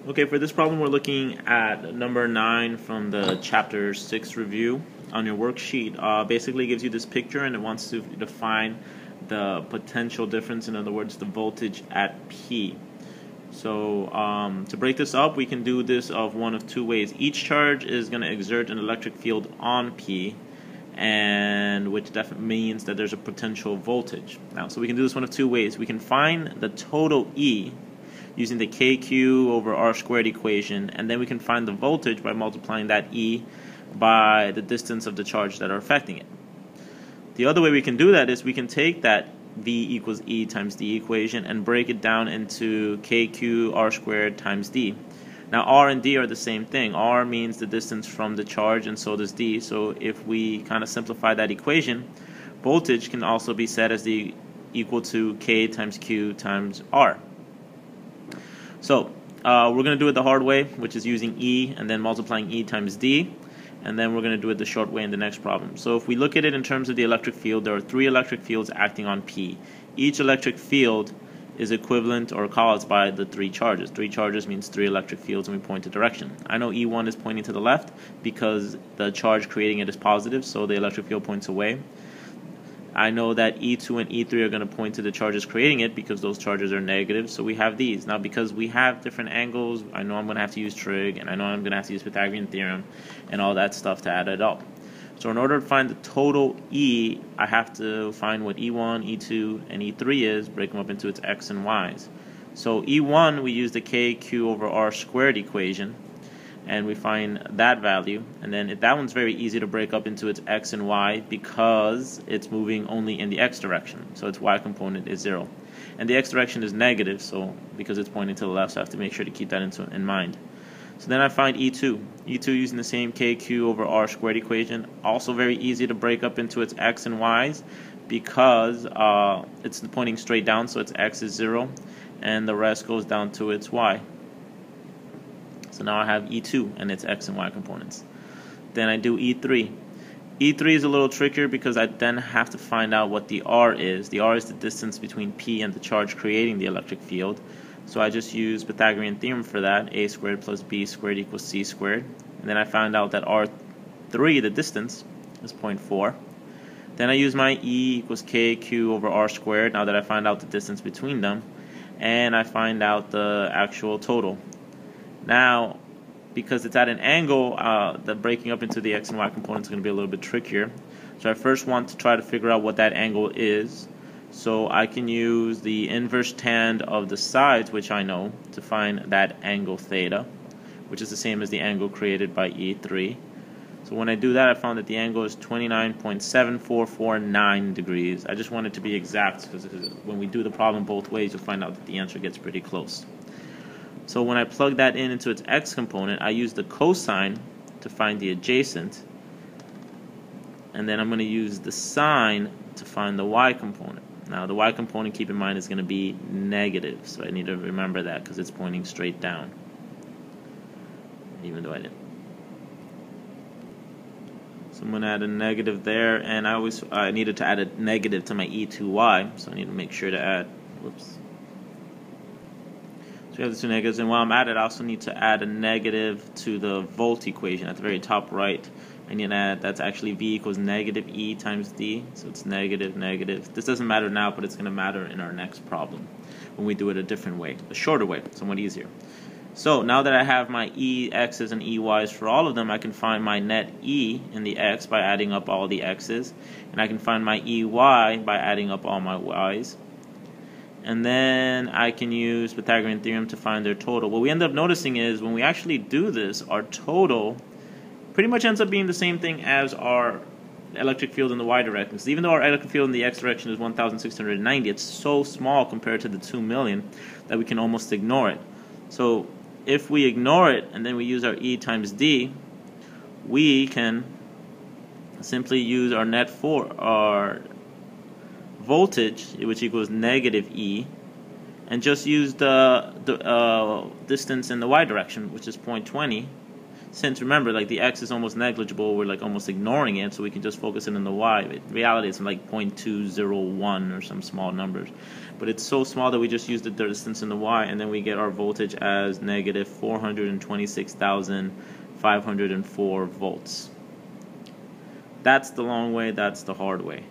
Okay, for this problem we're looking at number 9 from the chapter 6 review on your worksheet. Basically gives you this picture and it wants to define the potential difference, in other words the voltage at P. So to break this up, we can do this of one of two ways. Each charge is going to exert an electric field on P, and which definitely means that there's a potential voltage. Now, so we can do this one of two ways. We can find the total E using the KQ over R squared equation, and then we can find the voltage by multiplying that E by the distance of the charge that are affecting it. The other way we can do that is we can take that V equals E times D equation and break it down into KQ R squared times D. Now R and D are the same thing. R means the distance from the charge, and so does D. So if we kind of simplify that equation, voltage can also be set as equal to K times Q times R. So we're going to do it the hard way, which is using E and then multiplying E times D, and then we're going to do it the short way in the next problem. So if we look at it in terms of the electric field, there are three electric fields acting on P. Each electric field is equivalent or caused by the three charges. Three charges means three electric fields, and we point a direction. I know E1 is pointing to the left because the charge creating it is positive, so the electric field points away. I know that E2 and E3 are going to point to the charges creating it because those charges are negative, so we have these. Now, because we have different angles, I know I'm going to have to use trig, and I know I'm going to have to use Pythagorean theorem and all that stuff to add it up. So in order to find the total E, I have to find what E1, E2, and E3 is, break them up into its X and Y's. So E1, we use the KQ over R squared equation, and we find that value, and then that one's very easy to break up into its X and Y because it's moving only in the X direction, so its Y component is 0. And the X direction is negative, so because it's pointing to the left, so I have to make sure to keep that in mind. So then I find E2. E2 using the same KQ over R squared equation, also very easy to break up into its X and Y's because it's pointing straight down, so its X is 0, and the rest goes down to its Y. So now I have E2 and its X and Y components. Then I do E3. E3 is a little trickier because I then have to find out what the R is. The R is the distance between P and the charge creating the electric field. So I just use Pythagorean theorem for that. A squared plus B squared equals C squared. And then I found out that R3, the distance, is 0.4. Then I use my E equals KQ over R squared, now that I find out the distance between them. And I find out the actual total. Now, because it's at an angle, the breaking up into the X and Y components is going to be a little bit trickier. So I first want to try to figure out what that angle is. So I can use the inverse tan of the sides, which I know, to find that angle theta, which is the same as the angle created by E3. So when I do that, I found that the angle is 29.7449 degrees. I just want it to be exact because when we do the problem both ways, you'll find out that the answer gets pretty close. So when I plug that into its X component, I use the cosine to find the adjacent, and then I'm going to use the sine to find the Y component. Now the Y component, keep in mind, is going to be negative, so I need to remember that because it's pointing straight down, even though I didn't. So I'm going to add a negative there, and I needed to add a negative to my E2Y, so I need to make sure to add, whoops. So we have the two negatives, and while I'm at it, I also need to add a negative to the volt equation at the very top right. I need to add, that's actually V equals negative E times D, so it's negative, negative. This doesn't matter now, but it's going to matter in our next problem when we do it a different way, a shorter way, somewhat easier. So now that I have my EX's and EY's for all of them, I can find my net E in the X by adding up all the X's, and I can find my EY by adding up all my Y's. And then I can use Pythagorean theorem to find their total. What we end up noticing is when we actually do this, our total pretty much ends up being the same thing as our electric field in the Y direction. Because even though our electric field in the X direction is 1,690, it's so small compared to the 2 million that we can almost ignore it. So if we ignore it and then we use our E times D, we can simply use our net for our voltage, which equals negative E, and just use the distance in the Y direction, which is 0.20, since remember, like the X is almost negligible, we're like almost ignoring it, so we can just focus it on the Y. In reality, it's like 0.201 or some small numbers, but it's so small that we just use the distance in the Y, and then we get our voltage as negative 426,504 volts. That's the long way, that's the hard way.